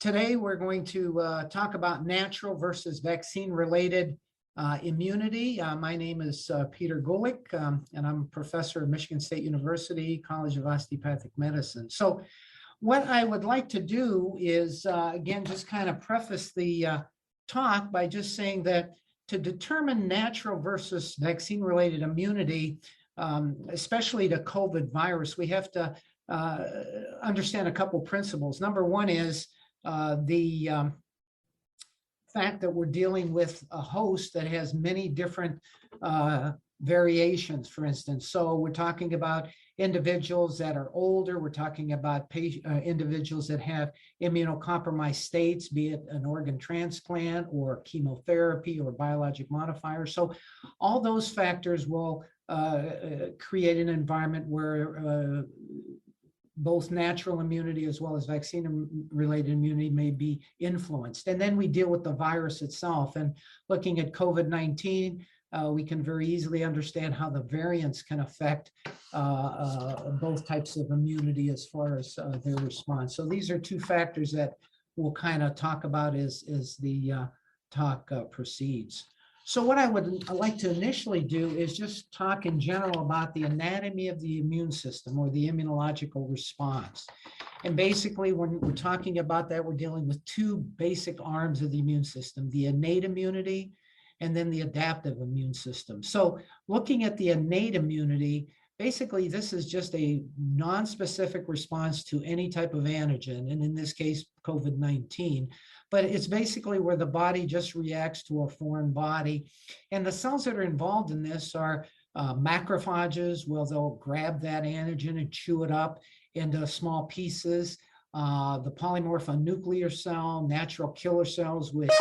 Today, we're going to talk about natural versus vaccine-related immunity. My name is Peter Gulick, and I'm a professor at Michigan State University, College of Osteopathic Medicine. So what I would like to do is, again, just kind of preface the talk by just saying that to determine natural versus vaccine-related immunity, especially to COVID virus, we have to understand a couple principles. Number one is the fact that we're dealing with a host that has many different variations, for instance. So we're talking about individuals that are older. We're talking about individuals that have immunocompromised states, be it an organ transplant or chemotherapy or biologic modifier. So all those factors will create an environment where both natural immunity as well as vaccine-related immunity may be influenced. And then we deal with the virus itself. And looking at COVID-19, we can very easily understand how the variants can affect both types of immunity as far as their response. So these are two factors that we'll kind of talk about as the talk proceeds. So what I would like to initially do is just talk in general about the anatomy of the immune system or the immunological response. And basically, when we're talking about that, we're dealing with two basic arms of the immune system, the innate immunity and then the adaptive immune system. So looking at the innate immunity, basically, this is just a non-specific response to any type of antigen, and in this case, COVID-19. But it's basically where the body just reacts to a foreign body. And the cells that are involved in this are macrophages, where they'll grab that antigen and chew it up into small pieces. The polymorphonuclear cell, natural killer cells, which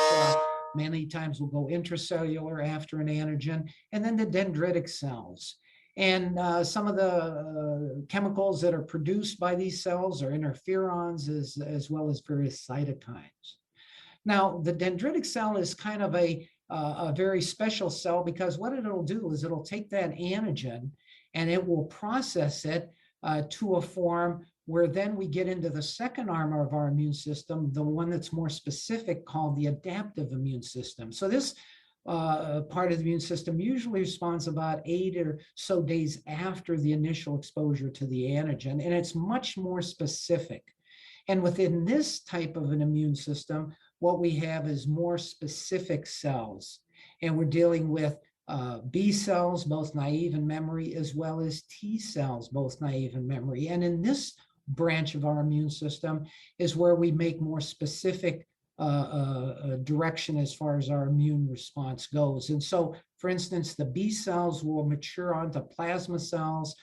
many times will go intracellular after an antigen, and then the dendritic cells. And some of the chemicals that are produced by these cells are interferons as well as various cytokines. Now, the dendritic cell is kind of a very special cell because what it'll do is it'll take that antigen and it will process it to a form where then we get into the second arm of our immune system, the one that's more specific, called the adaptive immune system. So this part of the immune system usually responds about 8 or so days after the initial exposure to the antigen, and it's much more specific. And within this type of an immune system, what we have is more specific cells, and we're dealing with B cells, both naive and memory, as well as T cells, both naive and memory. And in this branch of our immune system is where we make more specific direction as far as our immune response goes. And so, for instance, the B cells will mature onto plasma cells,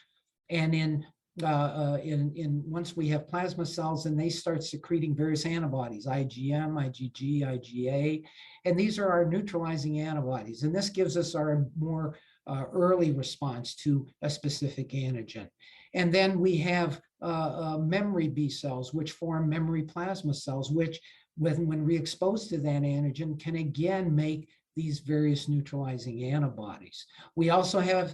and once we have plasma cells, and they start secreting various antibodies, IgM, IgG, IgA, and these are our neutralizing antibodies. And this gives us our more early response to a specific antigen. And then we have memory B cells, which form memory plasma cells, which when re-exposed to that antigen can again make these various neutralizing antibodies. We also have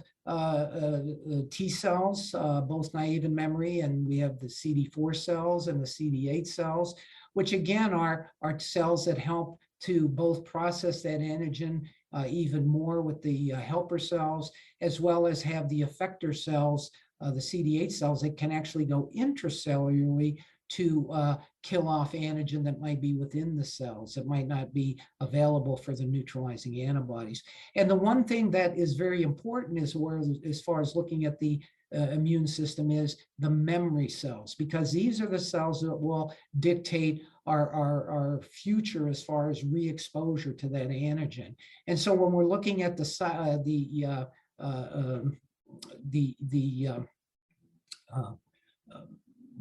T cells, both naive and memory, and we have the CD4 cells and the CD8 cells, which again are cells that help to both process that antigen even more with the helper cells, as well as have the effector cells, the CD8 cells that can actually go intracellularly to kill off antigen that might be within the cells that might not be available for the neutralizing antibodies. And the one thing that is very important as far as looking at the immune system is the memory cells, because these are the cells that will dictate our future as far as re-exposure to that antigen. And so when we're looking at the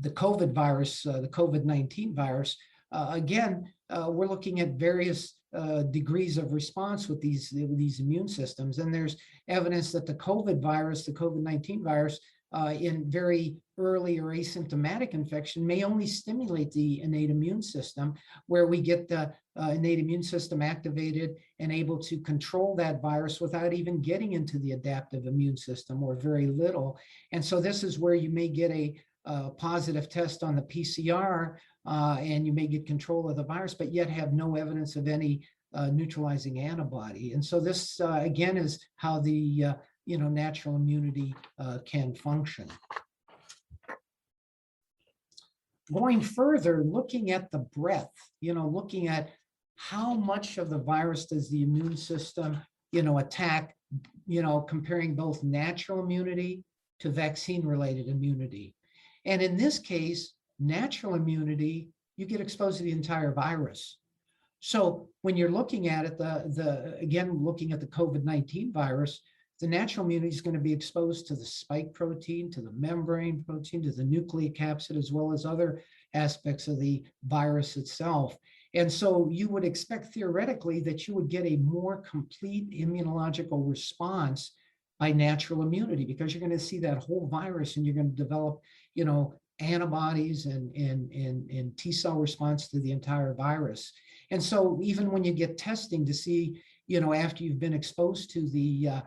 COVID virus, the COVID-19 virus, again, we're looking at various degrees of response with these immune systems. And there's evidence that the COVID virus, the COVID-19 virus, in very early or asymptomatic infection may only stimulate the innate immune system, where we get the innate immune system activated and able to control that virus without even getting into the adaptive immune system, or very little. And so this is where you may get a positive test on the PCR and you may get control of the virus, but yet have no evidence of any neutralizing antibody. And so this, again, is how the natural immunity can function. Going further, looking at the breadth, looking at how much of the virus does the immune system, attack, comparing both natural immunity to vaccine-related immunity. And in this case, natural immunity, you get exposed to the entire virus. So when you're looking at it, again, looking at the COVID-19 virus, the natural immunity is going to be exposed to the spike protein, to the membrane protein, to the nucleocapsid, as well as other aspects of the virus itself. And so you would expect theoretically that you would get a more complete immunological response by natural immunity, because you're going to see that whole virus and you're going to develop, antibodies and T cell response to the entire virus. And so even when you get testing to see, after you've been exposed to the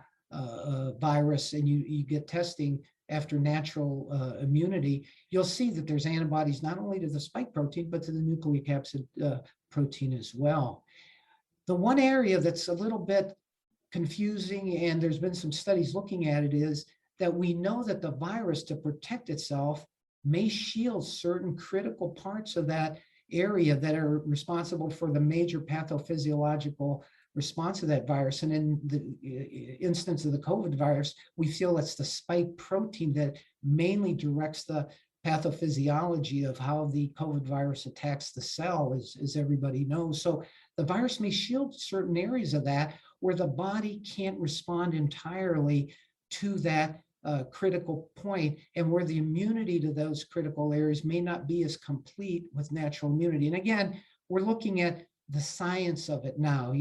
virus and you get testing after natural immunity, you'll see that there's antibodies not only to the spike protein, but to the nucleocapsid protein as well. The one area that's a little bit confusing, and there's been some studies looking at it, is that we know that the virus, to protect itself, may shield certain critical parts of that area that are responsible for the major pathophysiological response to that virus. And in the instance of the COVID virus, we feel it's the spike protein that mainly directs the pathophysiology of how the COVID virus attacks the cell, as everybody knows. So the virus may shield certain areas of that where the body can't respond entirely to that critical point, and where the immunity to those critical areas may not be as complete with natural immunity. And again, we're looking at the science of it now,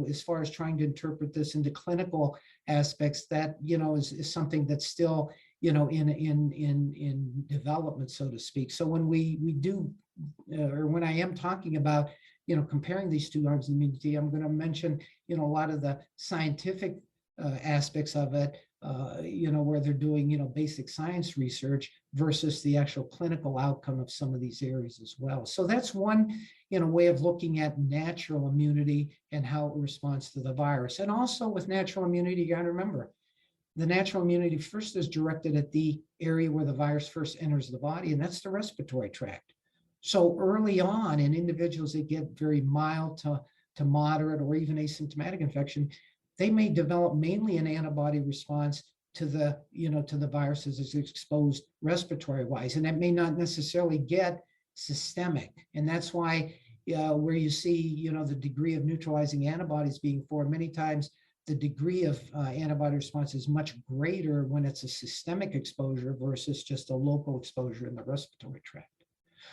as far as trying to interpret this into clinical aspects, that, is something that's still, in development, so to speak. So when we do, or when I am talking about, comparing these two arms of immunity, I'm going to mention, a lot of the scientific aspects of it, where they're doing, basic science research versus the actual clinical outcome of some of these areas as well. So that's one, way of looking at natural immunity and how it responds to the virus. And also with natural immunity, you got to remember, the natural immunity first is directed at the area where the virus first enters the body, and that's the respiratory tract. So early on in individuals that get very mild to moderate or even asymptomatic infection, they may develop mainly an antibody response to the, to the viruses as exposed respiratory wise. And that may not necessarily get systemic. And that's why where you see, the degree of neutralizing antibodies being formed, many times the degree of antibody response is much greater when it's a systemic exposure versus just a local exposure in the respiratory tract.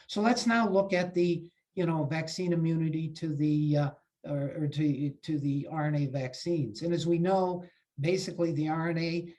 So let's now look at the, vaccine immunity to the or to the RNA vaccines. And as we know, basically the RNA,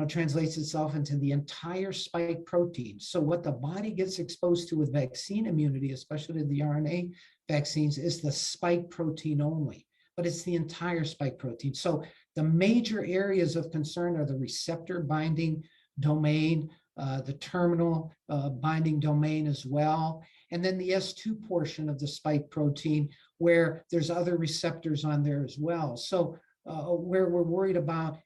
translates itself into the entire spike protein. So what the body gets exposed to with vaccine immunity, especially the RNA vaccines, is the spike protein only, but it's the entire spike protein. So the major areas of concern are the receptor binding domain, the terminal binding domain as well, and then the S2 portion of the spike protein, where there's other receptors on there as well. So where we're worried about,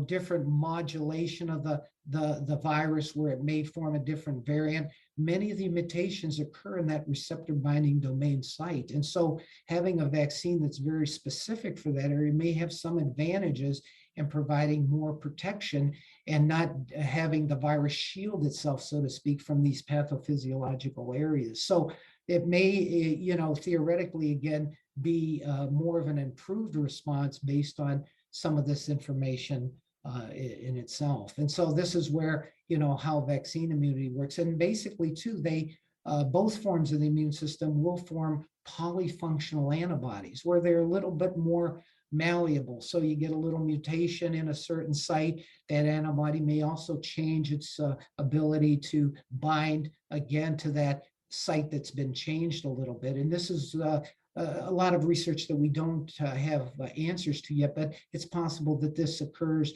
different modulation of the virus, where it may form a different variant, many of the mutations occur in that receptor binding domain site. And so having a vaccine that's very specific for that area may have some advantages in providing more protection and not having the virus shield itself, so to speak, from these pathophysiological areas. So it may, theoretically, again, be more of an improved response based on some of this information in itself. And so this is where, how vaccine immunity works. And basically, too, they both forms of the immune system will form polyfunctional antibodies, where they're a little bit more malleable. So you get a little mutation in a certain site, that antibody may also change its ability to bind again to that site that's been changed a little bit. And this is a lot of research that we don't have answers to yet, but it's possible that this occurs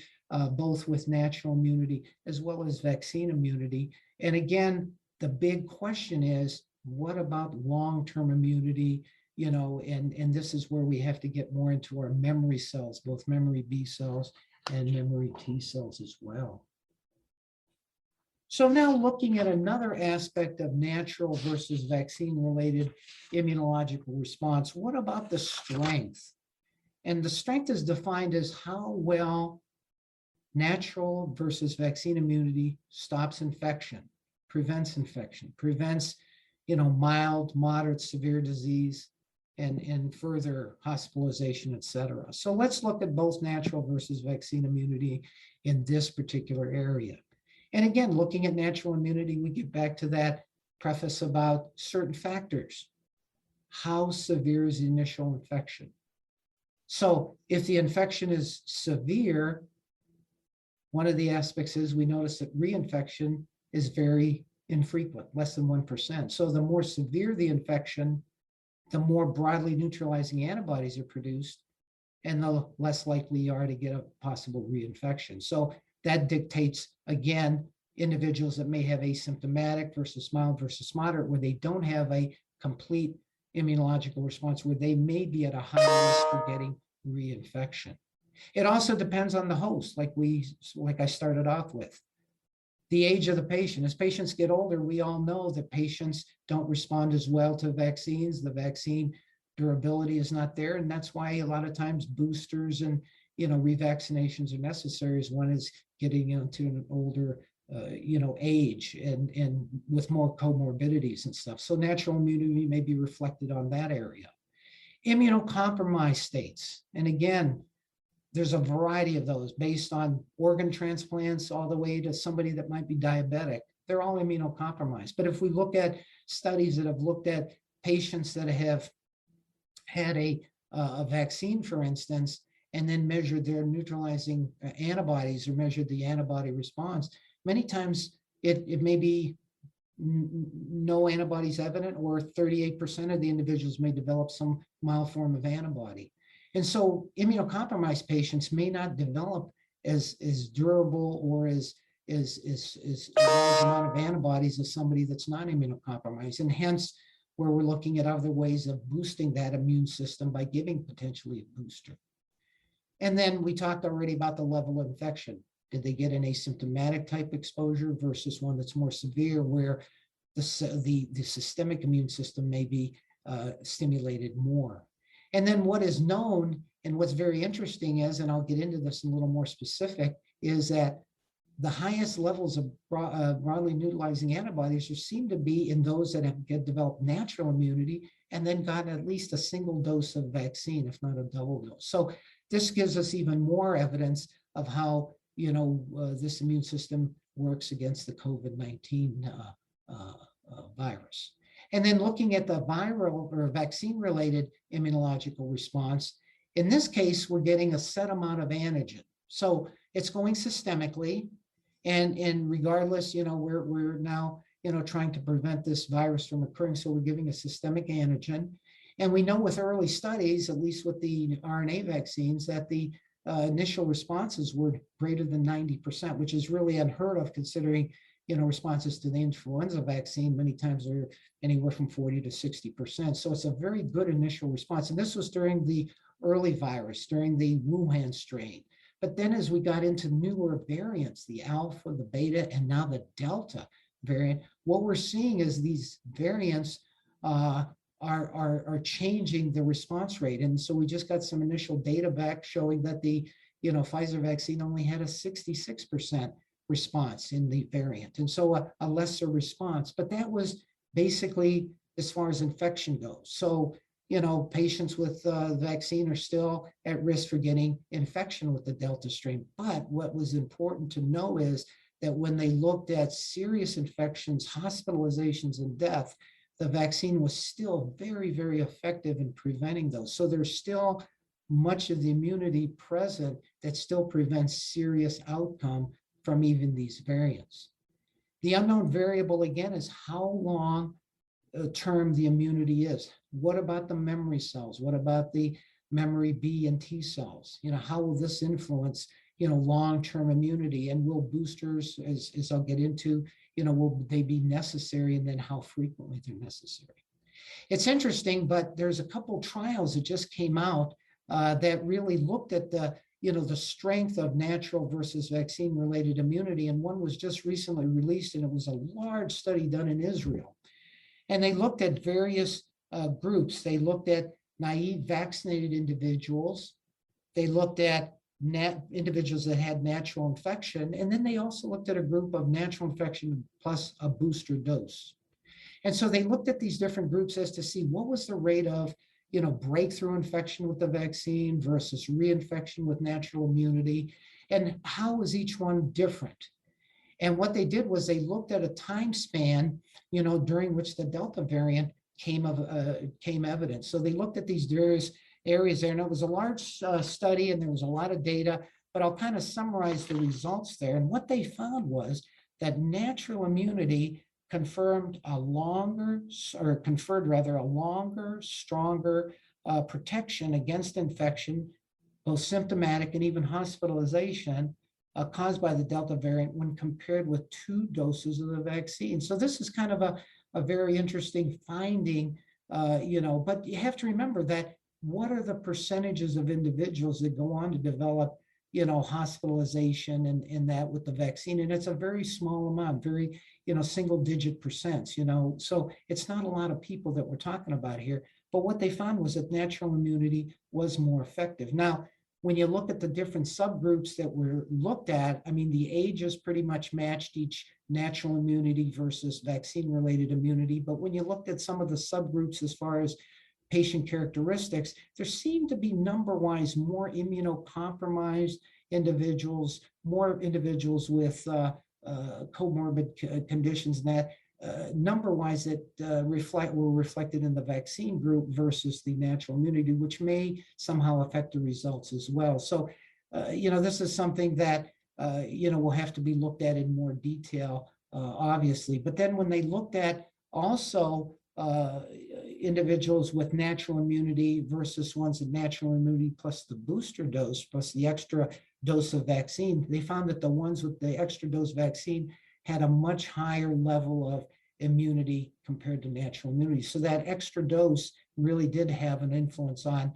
both with natural immunity as well as vaccine immunity. And again, the big question is, what about long-term immunity? And this is where we have to get more into our memory cells, both memory B cells and memory T cells as well. So now looking at another aspect of natural versus vaccine-related immunological response, what about the strength? And the strength is defined as how well natural versus vaccine immunity stops infection, prevents, mild, moderate, severe disease, and further hospitalization, et cetera. So let's look at both natural versus vaccine immunity in this particular area. And again, looking at natural immunity, we get back to that preface about certain factors. How severe is the initial infection? So if the infection is severe, one of the aspects is we notice that reinfection is very infrequent, less than 1%. So the more severe the infection, the more broadly neutralizing antibodies are produced, and the less likely you are to get a possible reinfection. So that dictates, again, individuals that may have asymptomatic versus mild versus moderate, where they don't have a complete immunological response, where they may be at a high risk for getting reinfection. It also depends on the host, like I started off with. The age of the patient. As patients get older, we all know that patients don't respond as well to vaccines. The vaccine durability is not there, and that's why a lot of times boosters and revaccinations are necessary as one is getting into an older age and with more comorbidities and stuff. So natural immunity may be reflected on that area. Immunocompromised states, and again, there's a variety of those based on organ transplants all the way to somebody that might be diabetic. They're all immunocompromised. But if we look at studies that have looked at patients that have had a vaccine, for instance, and then measured their neutralizing antibodies or measured the antibody response, many times it may be no antibodies evident, or 38% of the individuals may develop some mild form of antibody. And so immunocompromised patients may not develop as durable or as large amount of antibodies as somebody that's not immunocompromised. And hence, where we're looking at other ways of boosting that immune system by giving potentially a booster. And then we talked already about the level of infection. Did they get an asymptomatic type exposure versus one that's more severe, where the systemic immune system may be stimulated more? And then what is known and what's very interesting is, and I'll get into this in a little more specific, is that the highest levels of broadly neutralizing antibodies seem to be in those that have developed natural immunity and then gotten at least a single dose of vaccine, if not a double dose. So this gives us even more evidence of how this immune system works against the COVID-19 virus. And then looking at the viral or vaccine-related immunological response, in this case, we're getting a set amount of antigen. So it's going systemically, and regardless, we're now, trying to prevent this virus from occurring. So we're giving a systemic antigen. And we know with early studies, at least with the RNA vaccines, that the initial responses were greater than 90%, which is really unheard of considering responses to the influenza vaccine many times are anywhere from 40 to 60%. So it's a very good initial response. And this was during the early virus, during the Wuhan strain. But then as we got into newer variants, the Alpha, the Beta, and now the Delta variant, what we're seeing is these variants are changing the response rate. And so we just got some initial data back showing that the Pfizer vaccine only had a 66% response in the variant, and so a lesser response. But that was basically as far as infection goes. So patients with the vaccine are still at risk for getting infection with the Delta strain. But what was important to know is that when they looked at serious infections, hospitalizations, and death, the vaccine was still very, very effective in preventing those. So there's still much of the immunity present that still prevents serious outcome from even these variants. The unknown variable, again, is how long term the immunity is. What about the memory cells? What about the memory B and T cells? How will this influence, long-term immunity? And will boosters, as I'll get into, will they be necessary, and then how frequently they're necessary? It's interesting, but there's a couple trials that just came out that really looked at the strength of natural versus vaccine-related immunity. And one was just recently released, and it was a large study done in Israel. And they looked at various groups. They looked at naive vaccinated individuals. They looked at individuals that had natural infection. And then they also looked at a group of natural infection plus a booster dose. And so they looked at these different groups as to see what was the rate of breakthrough infection with the vaccine versus reinfection with natural immunity, and how was each one different. And what they did was they looked at a time span, during which the Delta variant came evident. So they looked at these various areas there, and it was a large study, and there was a lot of data, but I'll kind of summarize the results there. And what they found was that natural immunity conferred a longer, stronger protection against infection, both symptomatic and even hospitalization, caused by the Delta variant when compared with 2 doses of the vaccine. So this is kind of a very interesting finding, but you have to remember that what are the percentages of individuals that go on to develop hospitalization and that with the vaccine? And it's a very small amount, very, single digit percents, so it's not a lot of people that we're talking about here. But what they found was that natural immunity was more effective. Now, when you look at the different subgroups that were looked at, I mean, the ages pretty much matched each natural immunity versus vaccine-related immunity. But when you looked at some of the subgroups as far as patient characteristics, there seemed to be number-wise more immunocompromised individuals, more individuals with comorbid conditions that number-wise that were reflected in the vaccine group versus the natural immunity, which may somehow affect the results as well. So, this is something that, will have to be looked at in more detail, obviously. But then when they looked at also individuals with natural immunity versus ones with natural immunity plus the booster dose plus the extra dose of vaccine, they found that the ones with the extra dose vaccine had a much higher level of immunity compared to natural immunity. So that extra dose really did have an influence on,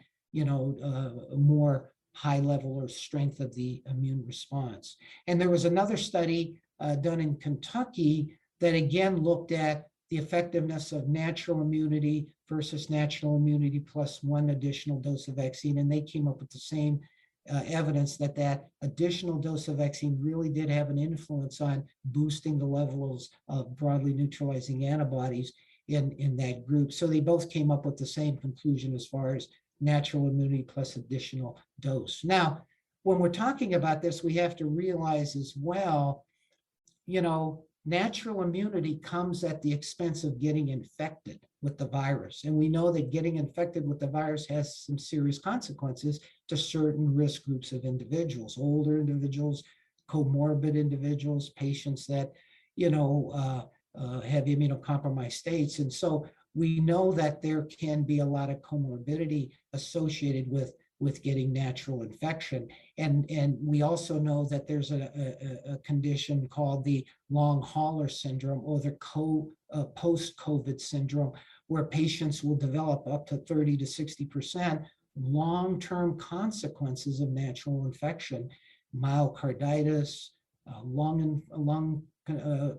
more high level or strength of the immune response. And there was another study done in Kentucky that again looked at the effectiveness of natural immunity versus natural immunity plus 1 additional dose of vaccine. And they came up with the same evidence that additional dose of vaccine really did have an influence on boosting the levels of broadly neutralizing antibodies in that group. So they both came up with the same conclusion as far as natural immunity plus additional dose. Now, when we're talking about this, we have to realize as well, natural immunity comes at the expense of getting infected with the virus. And we know that getting infected with the virus has some serious consequences to certain risk groups of individuals, older individuals, comorbid individuals, patients that, have immunocompromised states. And so we know that there can be a lot of comorbidity associated with getting natural infection. And we also know that there's a condition called the long hauler syndrome or the post-COVID syndrome, where patients will develop up to 30 to 60% long-term consequences of natural infection, myocarditis, lung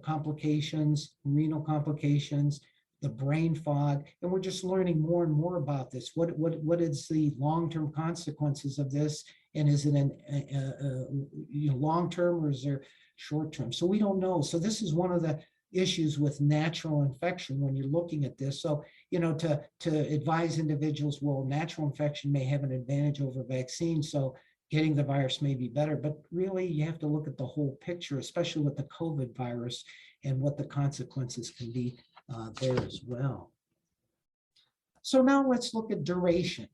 complications, renal complications, the brain fog, and we're just learning more and more about this. What is the long-term consequences of this, and is it long-term or is there short-term? So we don't know. So this is one of the issues with natural infection when you're looking at this. So to advise individuals, well, natural infection may have an advantage over vaccine, so getting the virus may be better, but really you have to look at the whole picture, especially with the COVID virus and what the consequences can be there as well. So now let's look at duration.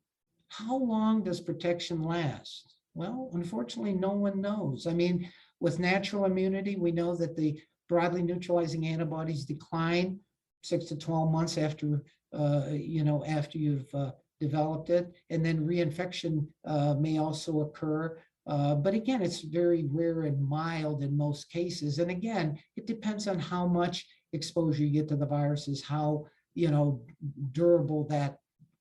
How long does protection last? Well, unfortunately, no one knows. I mean, with natural immunity, we know that the broadly neutralizing antibodies decline 6 to 12 months after, after you've developed it. And then reinfection may also occur But again, it's very rare and mild in most cases. And again, it depends on how much exposure you get to the viruses, how, durable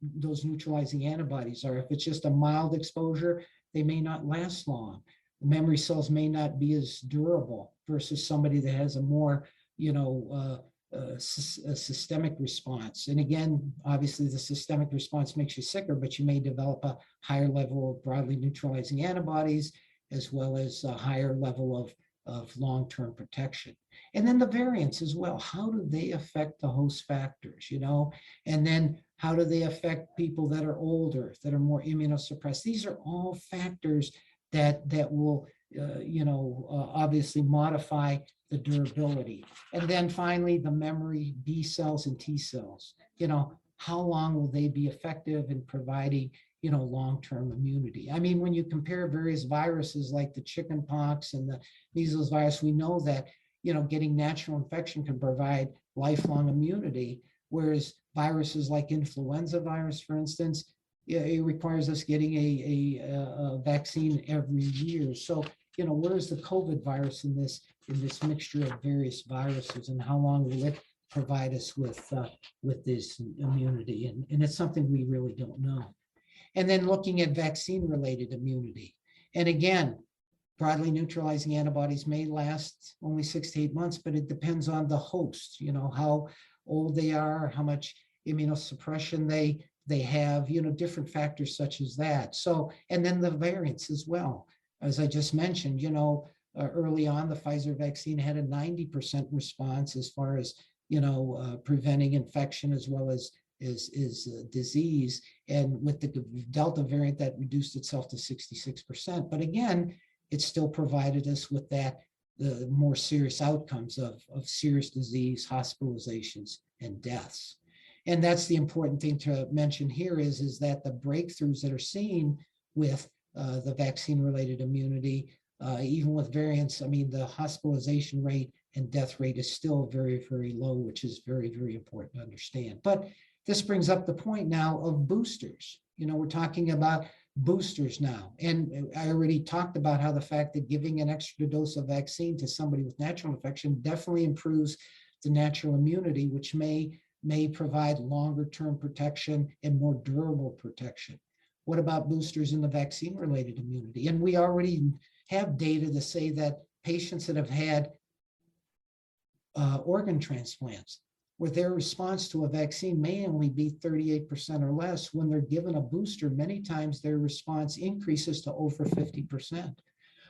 those neutralizing antibodies are. If it's just a mild exposure, they may not last long. The memory cells may not be as durable versus somebody that has a more, a systemic response. And again, obviously the systemic response makes you sicker, but you may develop a higher level of broadly neutralizing antibodies, as well as a higher level of long-term protection. And then the variants as well. How do they affect the host factors, And then how do they affect people that are older, that are more immunosuppressed? These are all factors that will, obviously modify the durability. And then finally, the memory, B cells and T cells. How long will they be effective in providing, long-term immunity? I mean, when you compare various viruses like the chicken pox and the measles virus, we know that, getting natural infection can provide lifelong immunity, whereas viruses like influenza virus, for instance, it requires us getting a vaccine every year. So, where's the COVID virus in this mixture of various viruses, and how long will it provide us with this immunity? And it's something we really don't know. And then looking at vaccine-related immunity. And again, broadly neutralizing antibodies may last only 6 to 8 months, but it depends on the host, how old they are, how much immunosuppression they have, different factors such as that. So, and then the variants as well. As I just mentioned, early on, the Pfizer vaccine had a 90% response as far as, preventing infection as well as disease. And with the Delta variant, that reduced itself to 66%. But again, it still provided us with the more serious outcomes of serious disease, hospitalizations, and deaths. And that's the important thing to mention here is that the breakthroughs that are seen with the vaccine-related immunity, even with variants, I mean, the hospitalization rate and death rate is still very, very low, which is very, very important to understand. But this brings up the point now of boosters. We're talking about boosters now. And I already talked about how the fact that giving an extra dose of vaccine to somebody with natural infection definitely improves the natural immunity, which may provide longer term protection and more durable protection. What about boosters in the vaccine-related immunity? And we already have data to say that patients that have had organ transplants, where their response to a vaccine may only be 38% or less, when they're given a booster, many times their response increases to over 50%.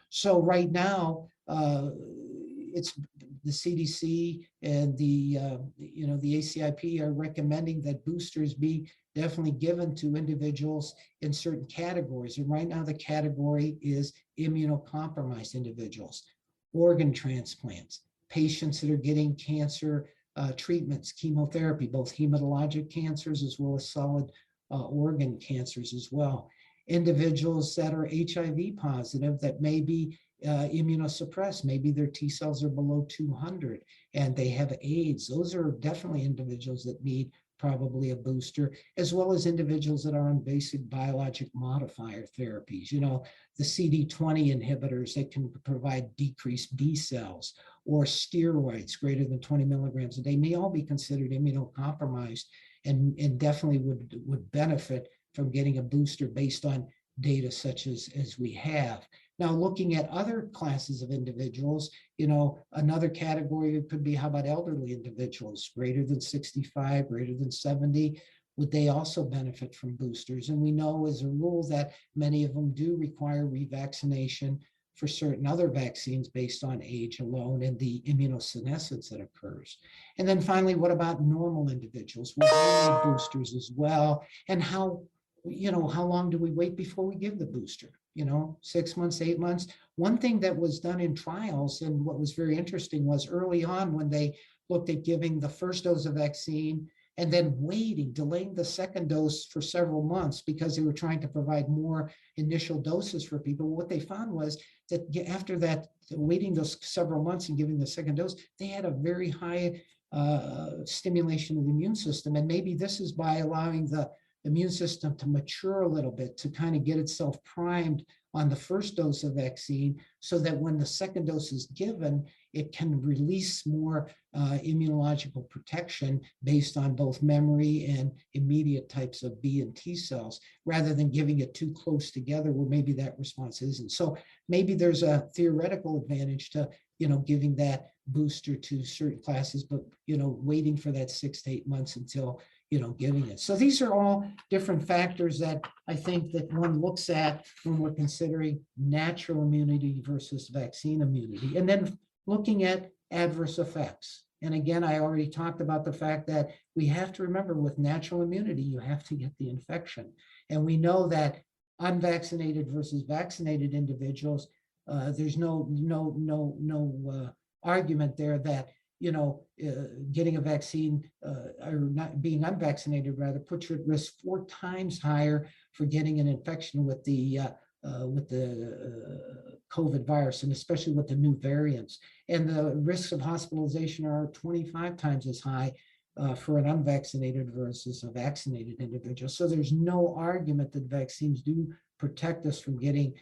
So right now, it's the CDC and the ACIP are recommending that boosters be definitely given to individuals in certain categories. And right now the category is immunocompromised individuals, organ transplants, patients that are getting cancer treatments, chemotherapy, both hematologic cancers as well as solid organ cancers as well. Individuals that are HIV positive that may be immunosuppressed, maybe their T cells are below 200 and they have AIDS. Those are definitely individuals that need probably a booster, as well as individuals that are on basic biologic modifier therapies. The CD20 inhibitors that can provide decreased B cells, or steroids greater than 20 milligrams a day may all be considered immunocompromised and definitely would benefit from getting a booster based on data such as we have. Now, looking at other classes of individuals, another category could be, how about elderly individuals, greater than 65, greater than 70? Would they also benefit from boosters? And we know as a rule that many of them do require revaccination for certain other vaccines based on age alone and the immunosenescence that occurs. And then finally, what about normal individuals? Will they need boosters as well? And how long do we wait before we give the booster? 6 months, 8 months. One thing that was done in trials, and what was very interesting, was early on when they looked at giving the first dose of vaccine and then delaying the second dose for several months because they were trying to provide more initial doses for people. What they found was that after that, waiting those several months and giving the second dose, they had a very high stimulation of the immune system. And maybe this is by allowing the immune system to mature a little bit, to kind of get itself primed on the first dose of vaccine, so that when the second dose is given, it can release more immunological protection based on both memory and immediate types of B and T cells, rather than giving it too close together where maybe that response isn't. So maybe there's a theoretical advantage to, giving that booster to certain classes, but, waiting for that 6 to 8 months until, giving it. So these are all different factors that I think that one looks at when we're considering natural immunity versus vaccine immunity. And then looking at adverse effects. And again, I already talked about the fact that we have to remember with natural immunity, you have to get the infection. And we know that unvaccinated versus vaccinated individuals, there's no argument there that getting a vaccine or not being unvaccinated rather puts you at risk 4 times higher for getting an infection with the COVID virus, and especially with the new variants. And the risks of hospitalization are 25 times as high for an unvaccinated versus a vaccinated individual. So there's no argument that vaccines do protect us from getting,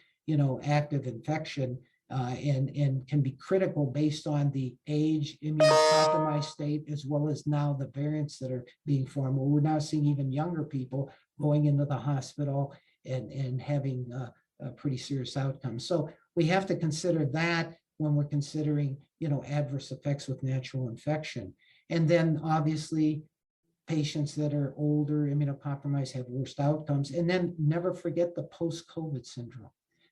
active infection. And can be critical based on the age, immunocompromised state, as well as now the variants that are being formed. Well, we're now seeing even younger people going into the hospital and having pretty serious outcomes. So we have to consider that when we're considering, adverse effects with natural infection. And then obviously patients that are older, immunocompromised, have worse outcomes. And then never forget the post-COVID syndrome.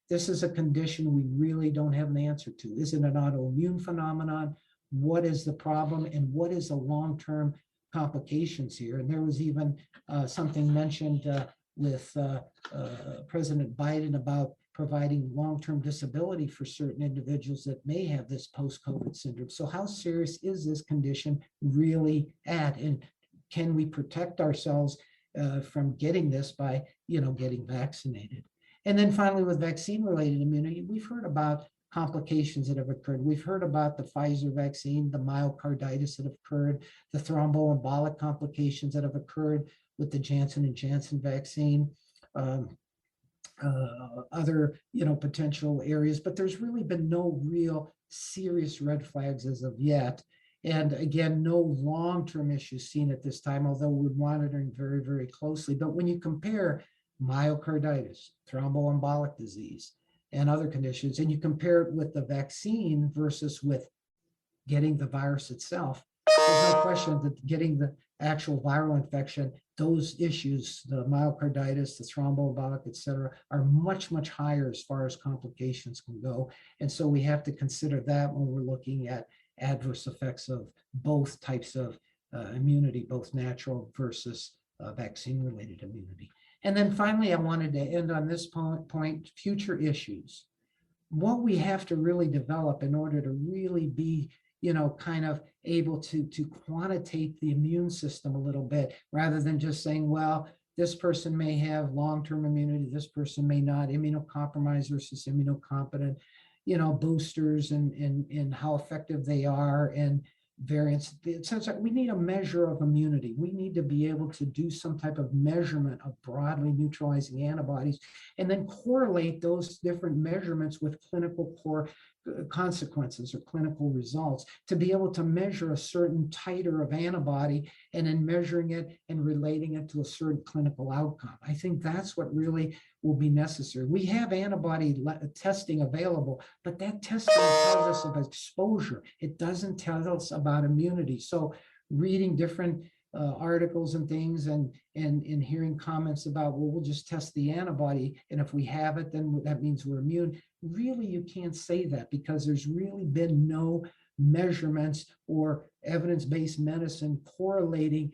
This is a condition we really don't have an answer to. Is it an autoimmune phenomenon? What is the problem? And what is the long-term complications here? And there was even something mentioned with President Biden about providing long-term disability for certain individuals that may have this post-COVID syndrome. So how serious is this condition really at? And can we protect ourselves from getting this by, getting vaccinated? And then finally, with vaccine-related immunity, we've heard about complications that have occurred. We've heard about the Pfizer vaccine, the myocarditis that have occurred, the thromboembolic complications that have occurred with the Janssen and Janssen vaccine, other, potential areas, but there's really been no real serious red flags as of yet. And again, no long-term issues seen at this time, although we're monitoring very, very closely. But when you compare myocarditis, thromboembolic disease, and other conditions, and you compare it with the vaccine versus with getting the virus itself, there's no question that getting the actual viral infection, those issues, the myocarditis, the thromboembolic, et cetera, are much, much higher as far as complications can go. And so we have to consider that when we're looking at adverse effects of both types of immunity, both natural versus vaccine-related immunity. And then finally, I wanted to end on this point, future issues. What we have to really develop in order to really be, kind of able to quantitate the immune system a little bit, rather than just saying, well, this person may have long-term immunity, this person may not, immunocompromised versus immunocompetent, boosters and how effective they are, and variants. It sounds like we need a measure of immunity. We need to be able to do some type of measurement of broadly neutralizing antibodies, and then correlate those different measurements with clinical consequences or clinical results, to be able to measure a certain titer of antibody, and then measuring it and relating it to a certain clinical outcome. I think that's what really will be necessary. We have antibody testing available, but that testing tells us of exposure. It doesn't tell us about immunity. So reading different articles and things, and hearing comments about, well, we'll just test the antibody, and if we have it, then that means we're immune. Really, you can't say that, because there's really been no measurements or evidence-based medicine correlating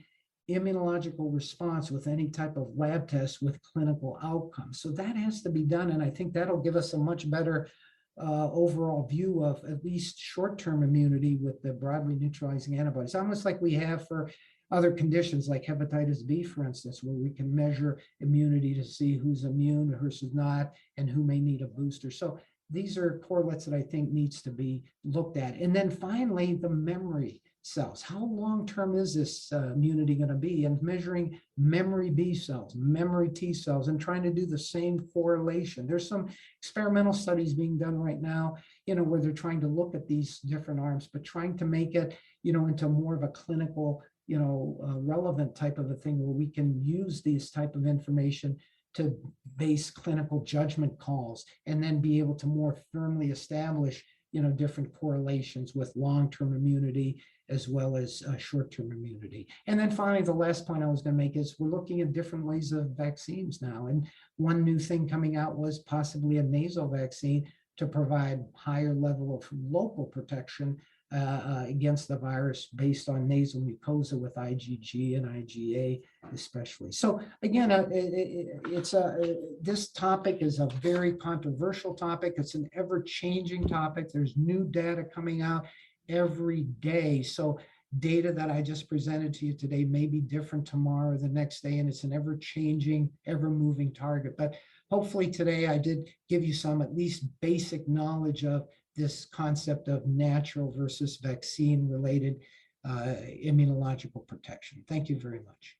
immunological response with any type of lab test with clinical outcomes. So that has to be done, and I think that'll give us a much better overall view of at least short-term immunity with the broadly neutralizing antibodies, almost like we have for other conditions like hepatitis B, for instance, where we can measure immunity to see who's immune versus not, and who may need a booster. So these are correlates that I think needs to be looked at. And then finally, the memory cells. How long-term is this immunity going to be? And measuring memory B cells, memory T cells, and trying to do the same correlation. There's some experimental studies being done right now, where they're trying to look at these different arms, but trying to make it, into more of a clinical, relevant type of a thing where we can use these type of information to base clinical judgment calls and then be able to more firmly establish, different correlations with long-term immunity as well as short-term immunity. And then finally, the last point I was going to make is we're looking at different ways of vaccines now. And one new thing coming out was possibly a nasal vaccine to provide higher level of local protection against the virus based on nasal mucosa with IgG and IgA especially. So again, this topic is a very controversial topic. It's an ever-changing topic. There's new data coming out every day. So data that I just presented to you today may be different tomorrow or the next day, and it's an ever-changing, ever-moving target. But hopefully today I did give you some at least basic knowledge of this concept of natural versus vaccine-related immunological protection. Thank you very much.